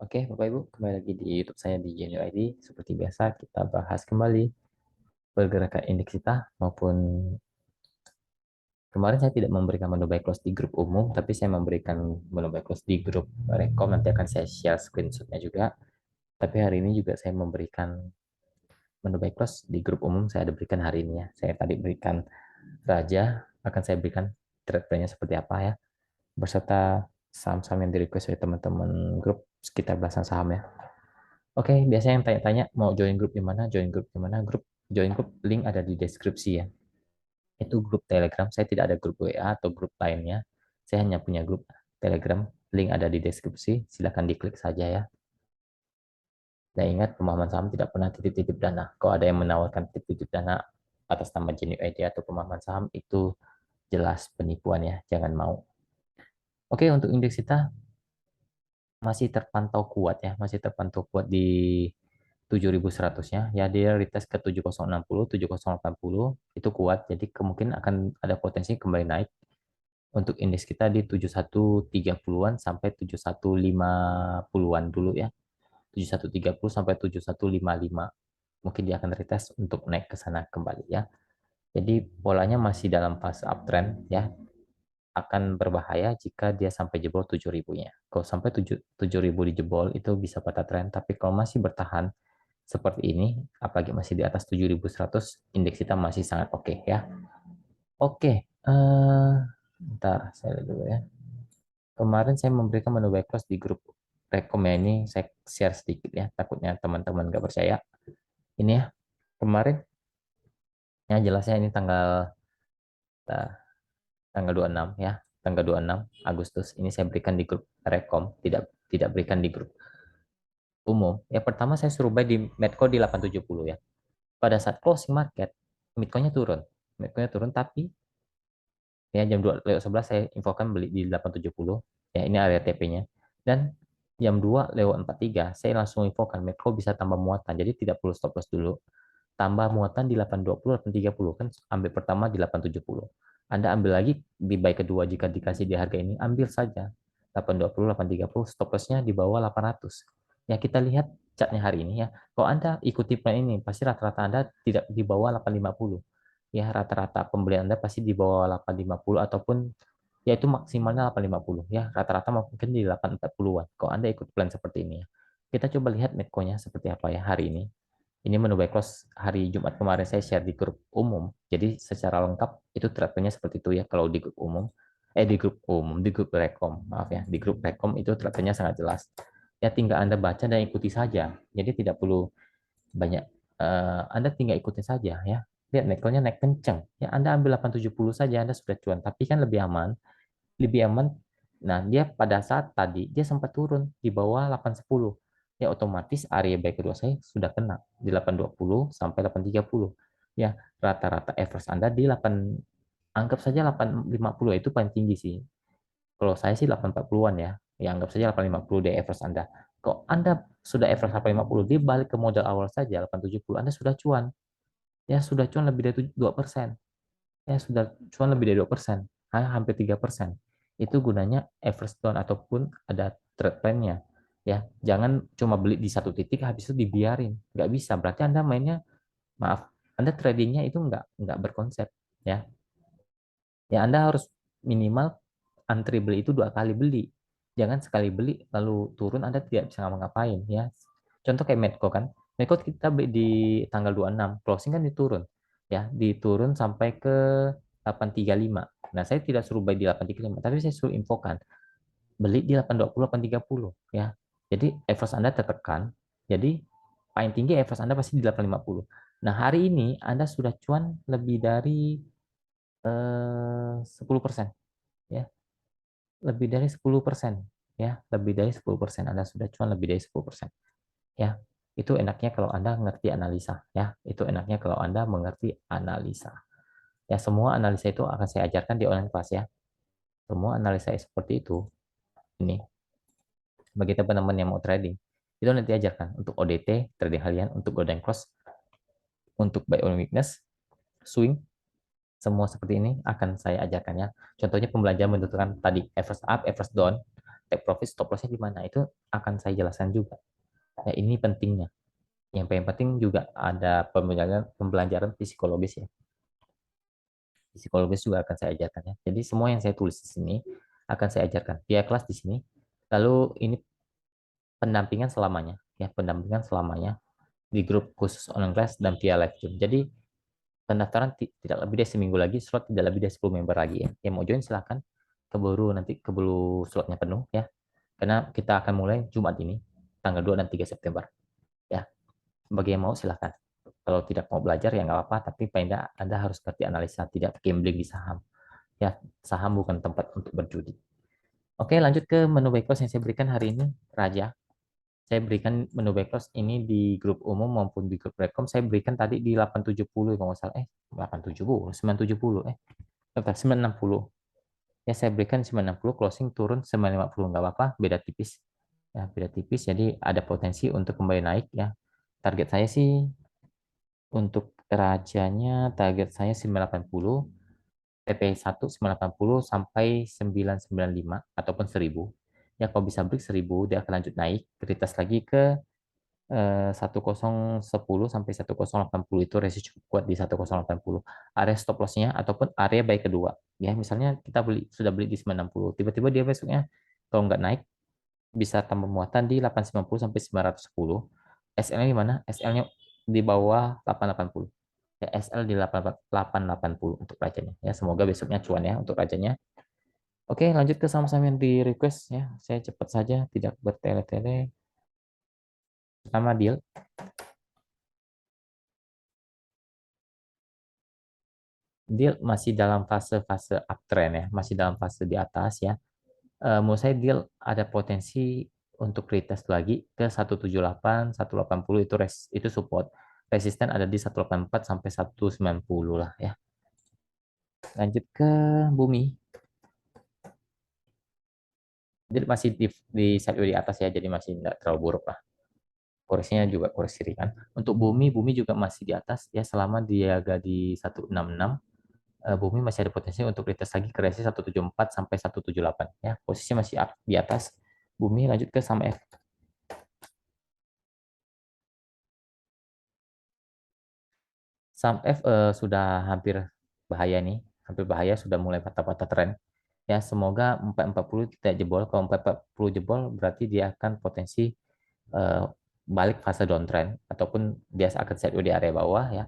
Oke, Bapak Ibu, kembali lagi di YouTube saya di Genio ID. Seperti biasa, kita bahas kembali pergerakan indeks kita maupun kemarin saya tidak memberikan menu buy close di grup umum, tapi saya memberikan menu buy close di grup rekom. Nanti akan saya share screenshotnya juga. Tapi hari ini juga saya memberikan menu buy close di grup umum. Saya ada berikan hari ini ya. Saya tadi berikan Raja, akan saya berikan trade plan-nya seperti apa ya, berserta saham-saham yang di request oleh teman-teman grup sekitar belasan saham ya. Oke, biasanya yang tanya-tanya mau join grup di mana, join grup di mana, join grup link ada di deskripsi ya. Itu grup Telegram, saya tidak ada grup WA atau grup lainnya. Saya hanya punya grup Telegram, link ada di deskripsi, silakan diklik saja ya. Dan ingat, pemahaman saham tidak pernah titip-titip dana. Kalau ada yang menawarkan titip-titip dana atas nama Genuine ID atau pemahaman saham, itu jelas penipuan ya, jangan mau. Oke, untuk indeks kita masih terpantau kuat ya, masih terpantau kuat di 7.100-nya. Ya, dia retest ke 7060, 7080 itu kuat. Jadi kemungkinan akan ada potensi kembali naik untuk indeks kita di 7130-an sampai 7150-an dulu ya. 7130 sampai 7155. Mungkin dia akan retest untuk naik ke sana kembali ya. Jadi polanya masih dalam fase uptrend ya, akan berbahaya jika dia sampai jebol 7.000-nya. Kalau sampai 7.000 dijebol itu bisa patah tren, tapi kalau masih bertahan seperti ini, apalagi masih di atas 7.100, indeks kita masih sangat oke ya. Oke, bentar saya lihat dulu ya. Kemarin saya memberikan menu buy close di grup rekom ya, ini saya share sedikit ya, takutnya teman-teman nggak percaya. Ini ya, kemarin ya jelasnya ini eh, tanggal 26 ya, tanggal 26 Agustus. Ini saya berikan di grup rekom, tidak tidak berikan di grup umum. Ya pertama saya suruh buy di Medco di 870 ya. Pada saat closing market, Bitcoin-nya turun. Bitcoin-nya turun, tapi ya jam 2:11 saya infokan beli di 870. Ya, ini area TP-nya. Dan jam 2:43 saya langsung infokan Metro bisa tambah muatan. Jadi tidak perlu stop loss dulu. Tambah muatan di 820, 830 kan ambil pertama di 870. Anda ambil lagi di buy kedua jika dikasih di harga ini, ambil saja 820, 830, stop loss-nya di bawah 800. Ya, kita lihat chartnya hari ini ya. Kalau Anda ikuti plan ini, pasti rata-rata Anda tidak di bawah 850. Ya, rata-rata pembelian Anda pasti di bawah 850 ataupun ya itu maksimalnya 850 ya, rata-rata mungkin di 840-an kalau Anda ikut plan seperti ini ya. Kita coba lihat Medco-nya seperti apa ya hari ini. Ini menu buy close hari Jumat kemarin saya share di grup umum. Jadi secara lengkap itu trade-nya seperti itu ya kalau di grup umum. Di grup rekom, maaf ya, di grup rekom itu trade-nya sangat jelas. Ya tinggal Anda baca dan ikuti saja. Jadi tidak perlu banyak, Anda tinggal ikuti saja ya. Lihat Medco-nya naik kenceng. Ya Anda ambil 870 saja Anda sudah cuan, tapi kan lebih aman, lebih aman. Nah, dia pada saat tadi dia sempat turun di bawah 810. Ya otomatis area buy kedua saya sudah kena di 820 sampai 830. Ya, rata-rata average Anda di 8, anggap saja 850 itu paling tinggi sih. Kalau saya sih 840-an ya. Ya anggap saja 850 di average Anda. Kalau Anda sudah average 850, dia balik ke modal awal saja 870, Anda sudah cuan. Ya sudah cuan lebih dari 2%. Ya sudah cuan lebih dari 2%, hampir 3%. Itu gunanya average down ataupun ada trade plan-nya. Ya, jangan cuma beli di satu titik habis itu dibiarin. Nggak bisa, berarti Anda mainnya, maaf, Anda tradingnya itu nggak berkonsep. Ya, ya Anda harus minimal antri beli itu 2 kali beli. Jangan sekali beli lalu turun Anda tidak bisa ngapa-ngapain ya. Contoh kayak Medco kan. Medco kita beli di tanggal 26, closing kan diturun. Ya, diturun sampai ke 835. Nah, saya tidak suruh buy di 835, tapi saya suruh infokan beli di 820, 830 ya. Jadi average Anda tertekan. Jadi paling tinggi average Anda pasti di 850. Nah, hari ini Anda sudah cuan lebih dari 10% ya, lebih dari 10% ya, lebih dari 10% Anda sudah cuan lebih dari 10% ya. Itu enaknya kalau Anda mengerti analisa ya, itu enaknya kalau Anda mengerti analisa ya. Semua analisa itu akan saya ajarkan di online kelas ya, semua analisa seperti itu. Ini bagi teman-teman yang mau trading itu nanti ajarkan untuk ODT trading harian, untuk golden cross, untuk buy on weakness, swing, semua seperti ini akan saya ajarkan ya. Contohnya pembelajaran menentukan tadi average up, average down. take profit, stop lossnya di mana, itu akan saya jelaskan juga. Ya, ini pentingnya. Yang paling penting juga ada pembelajaran psikologis ya. Psikologis juga akan saya ajarkan ya. Jadi semua yang saya tulis di sini akan saya ajarkan via kelas di sini. Lalu ini pendampingan selamanya ya, pendampingan selamanya di grup khusus online class dan via live Zoom. Jadi pendaftaran tidak lebih dari seminggu lagi, slot tidak lebih dari 10 member lagi ya. Yang mau join silahkan, keburu slotnya penuh ya. Karena kita akan mulai Jumat ini, tanggal 2 dan 3 September ya. Bagi yang mau silahkan. Kalau tidak mau belajar ya nggak apa-apa, tapi paling tidak Anda harus ngerti analisa, tidak gambling di saham. Ya, saham bukan tempat untuk berjudi. Oke, lanjut ke menu back yang saya berikan hari ini, Raja. Saya berikan menu backlist ini di grup umum maupun di grup rekom. Saya berikan tadi di 870 kalau nggak salah. 870, 970. Bentar, 960. Ya, saya berikan 960, closing turun 950. Nggak apa-apa, beda tipis. Ya, beda tipis, jadi ada potensi untuk kembali naik ya. Target saya sih untuk rajanya, target saya 980. TP1 980 sampai 995 ataupun 1000. Ya, kalau bisa break 1000, dia akan lanjut naik, retest lagi ke 1010 sampai 1080 itu resiko cukup kuat di 1080. Area stop loss-nya ataupun area buy kedua. Ya, misalnya kita sudah beli di 960, tiba-tiba dia besoknya kalau nggak naik bisa tambah muatan di 890 sampai 910. SL-nya di mana? SL-nya di bawah 880. Ya, SL di 880 untuk rajanya. Ya, semoga besoknya cuan ya untuk rajanya. Oke, lanjut ke saham-saham yang di request ya. Saya cepat saja, tidak bertele-tele. Pertama deal. Deal masih dalam fase-fase uptrend ya, masih dalam fase di atas ya. Menurut saya deal ada potensi untuk retest lagi ke 178, 180 itu itu support. Resisten ada di 184 sampai 190 lah ya. Lanjut ke bumi. Deal masih di sideways di atas ya, jadi masih tidak terlalu buruk lah. Koreksinya juga koreksi ringan. Untuk bumi, bumi juga masih di atas ya, selama dia agak di 166. Bumi masih ada potensi untuk retest lagi ke resist 174 sampai 178 ya. Posisinya masih up di atas. Bumi lanjut ke saham F. Saham F sudah hampir bahaya nih, hampir bahaya, sudah mulai patah-patah tren. Ya, semoga 440 tidak jebol. Kalau 440 jebol berarti dia akan potensi eh, balik fase downtrend ataupun dia akan sideways di area bawah ya.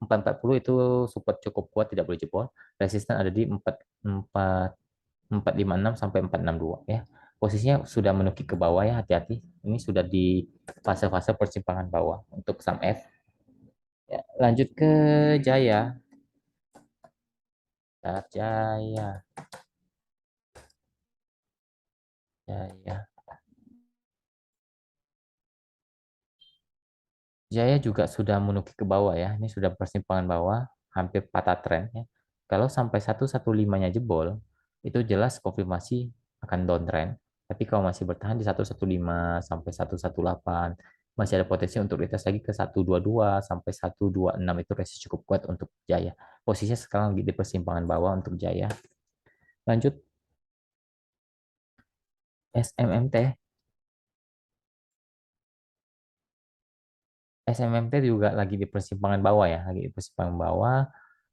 440 itu support cukup kuat, tidak boleh jebol. Resisten ada di 456 sampai 462 ya. Posisinya sudah menukik ke bawah ya, hati-hati. Ini sudah di fase-fase persimpangan bawah untuk saham F. Ya, lanjut ke Jaya. Jaya, Jaya. Jaya juga sudah menukik ke bawah ya. Ini sudah persimpangan bawah, hampir patah tren ya. Kalau sampai 115-nya jebol, itu jelas konfirmasi akan downtrend. Tapi kalau masih bertahan di 115 sampai 118, masih ada potensi untuk retest lagi ke 122 sampai 126, itu resiko cukup kuat untuk Jaya. Posisinya sekarang di persimpangan bawah untuk Jaya. Lanjut SMMT. SMMT juga lagi di persimpangan bawah ya, lagi di persimpangan bawah.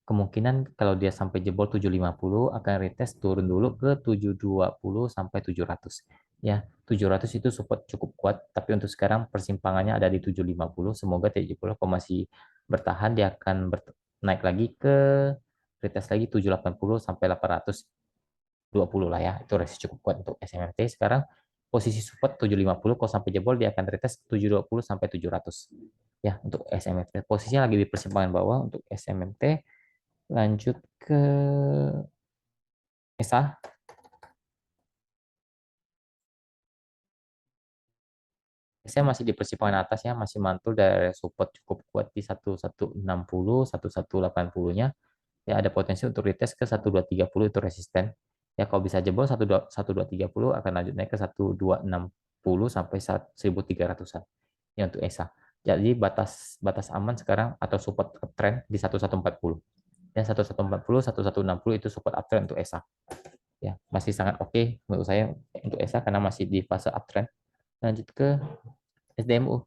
Kemungkinan kalau dia sampai jebol 750 akan retest turun dulu ke 720 sampai 700. Ya, 700 itu support cukup kuat, tapi untuk sekarang persimpangannya ada di 750. Semoga tidak jebol. Kalau masih bertahan dia akan naik lagi ke retest lagi 780 sampai 820 lah ya. Itu resist cukup kuat untuk SMMT. Sekarang posisi support 750, kalau sampai jebol dia akan retest 720 sampai 700. Ya, untuk SMMT. Posisinya lagi di persimpangan bawah untuk SMMT. Lanjut ke ESA. Saya masih di persimpangan atas ya, masih mantul dari support cukup kuat di 1160, 1180-nya. Ya, ada potensi untuk retest ke 1230 itu resisten. Ya, kalau bisa jebol 1230 akan lanjut naik ke 1260 sampai 1300-an. Ya, untuk ESA. Jadi batas batas aman sekarang atau support uptrend di 1140. Ya, 1140, 1160 itu support uptrend untuk ESA. Ya, masih sangat oke menurut saya untuk ESA karena masih di fase uptrend. Lanjut ke SDMU.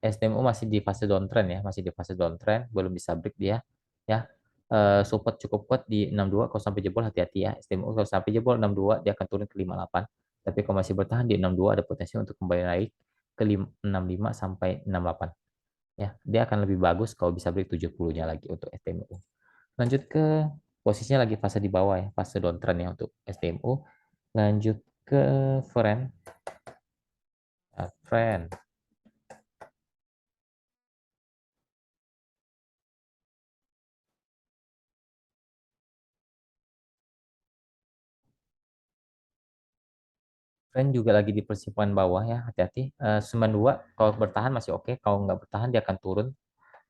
SDMU masih di fase downtrend ya, masih di fase downtrend, belum bisa break dia ya. Support cukup kuat di 62, kalau sampai jebol hati-hati ya. SDMU kalau sampai jebol 62 dia akan turun ke 58. Tapi kalau masih bertahan di 62 ada potensi untuk kembali naik ke 65 sampai 68 ya. Dia akan lebih bagus kalau bisa break 70-nya lagi untuk SDMU. Lanjut ke posisinya lagi fase di bawah ya, fase downtrend ya untuk SDMU. Lanjut ke friend. Friend. Friend juga lagi di persimpangan bawah ya, hati-hati. 92 kalau bertahan masih oke, kalau nggak bertahan dia akan turun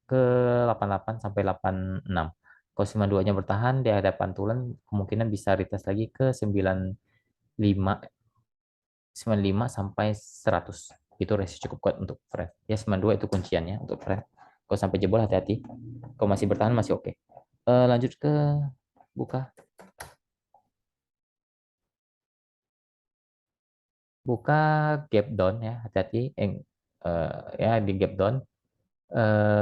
ke 88 sampai 86. Kalau 92-nya bertahan di hadapan tulen kemungkinan bisa retest lagi ke 95 95 sampai 100. Itu resiko cukup kuat untuk friend. Ya 92 itu kunciannya untuk friend. Kalau sampai jebol hati-hati. Kalau masih bertahan masih oke. Lanjut ke buka. Buka gap down ya, hati-hati. Ya di gap down.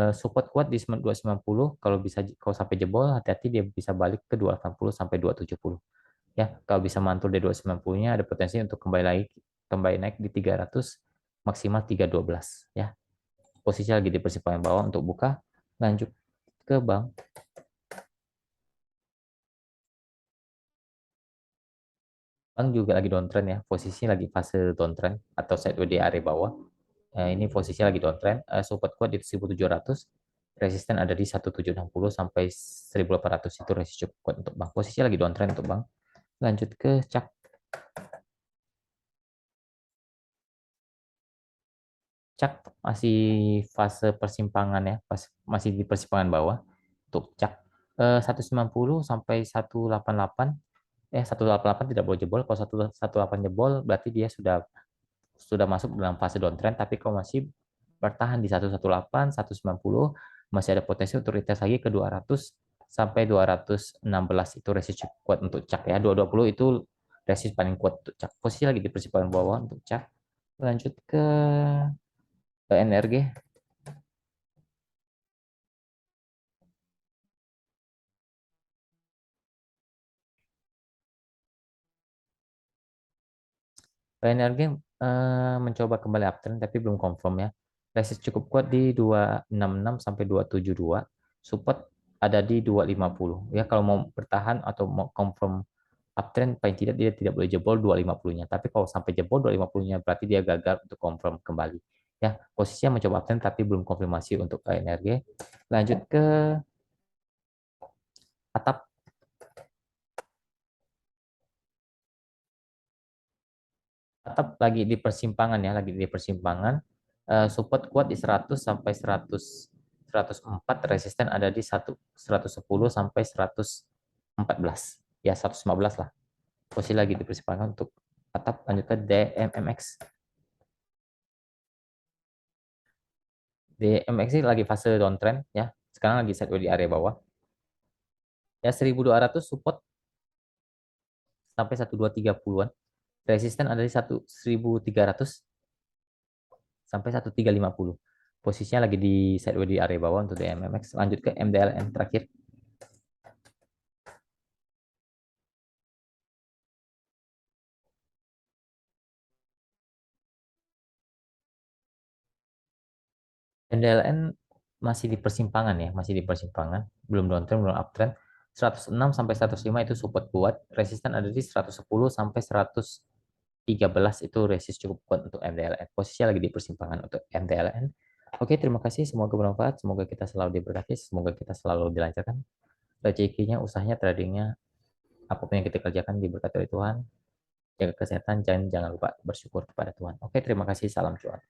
Support kuat di 290. Kalau bisa, kalau sampai jebol hati-hati, dia bisa balik ke 280 sampai 270 ya. Kalau bisa mantul di 290-nya ada potensi untuk kembali naik di 300, maksimal 312 ya. Posisi lagi di persimpangan bawah untuk buka. Lanjut ke bank. Bank juga lagi downtrend ya, posisi lagi fase downtrend atau sideways di area bawah. Ini posisinya lagi downtrend. Support kuat di 1700, resisten ada di 1760 sampai 1800, itu resisten cukup kuat untuk bank. Posisi lagi downtrend untuk bank. Lanjut ke CAK. CAK masih fase persimpangan ya, masih di persimpangan bawah untuk CAK. 190 sampai 188, 188 tidak boleh jebol. Kalau 118 jebol berarti dia sudah masuk dalam fase downtrend, tapi kalau masih bertahan di 118, 190, masih ada potensi untuk retest lagi ke 200 sampai 216, itu resist kuat untuk CAK ya. 220 itu resist paling kuat untuk CAK. Posisi lagi di persimpangan bawah untuk CAK. Lanjut ke NRG. NRG mencoba kembali uptrend tapi belum confirm ya. Resist cukup kuat di 266 sampai 272. Support ada di 250. Ya kalau mau bertahan atau mau confirm uptrend, paling tidak dia tidak boleh jebol 250-nya. Tapi kalau sampai jebol 250-nya berarti dia gagal untuk confirm kembali. Ya, posisinya mencoba uptrend tapi belum konfirmasi untuk NRG. Lanjut ke atap. Atap lagi di persimpangan ya, lagi di persimpangan. Support kuat di 100 sampai 104, resisten ada di 110 sampai 114. Ya, 115 lah. Posisi lagi di persimpangan untuk atap. Lanjut ke DMMX. DMX ini lagi fase downtrend ya. Sekarang lagi sideways di area bawah. Ya 1200 support sampai 1230-an. Resisten ada di 1300 sampai 1350. Posisinya lagi di sideways di area bawah untuk DMMX. Lanjut ke MDLN terakhir. MDLN masih di persimpangan ya, masih di persimpangan, belum downtrend, belum uptrend. 106 sampai 105 itu support kuat, resisten ada di 110 sampai 113, itu resist cukup kuat untuk MDLN. Posisinya lagi di persimpangan untuk MDLN. Oke, terima kasih, semoga bermanfaat, semoga kita selalu diberkati, semoga kita selalu dilancarkan rezekinya, usahanya, tradingnya, apapun yang kita kerjakan diberkati oleh Tuhan. Jaga kesehatan, jangan lupa bersyukur kepada Tuhan. Oke, terima kasih, salam cuan.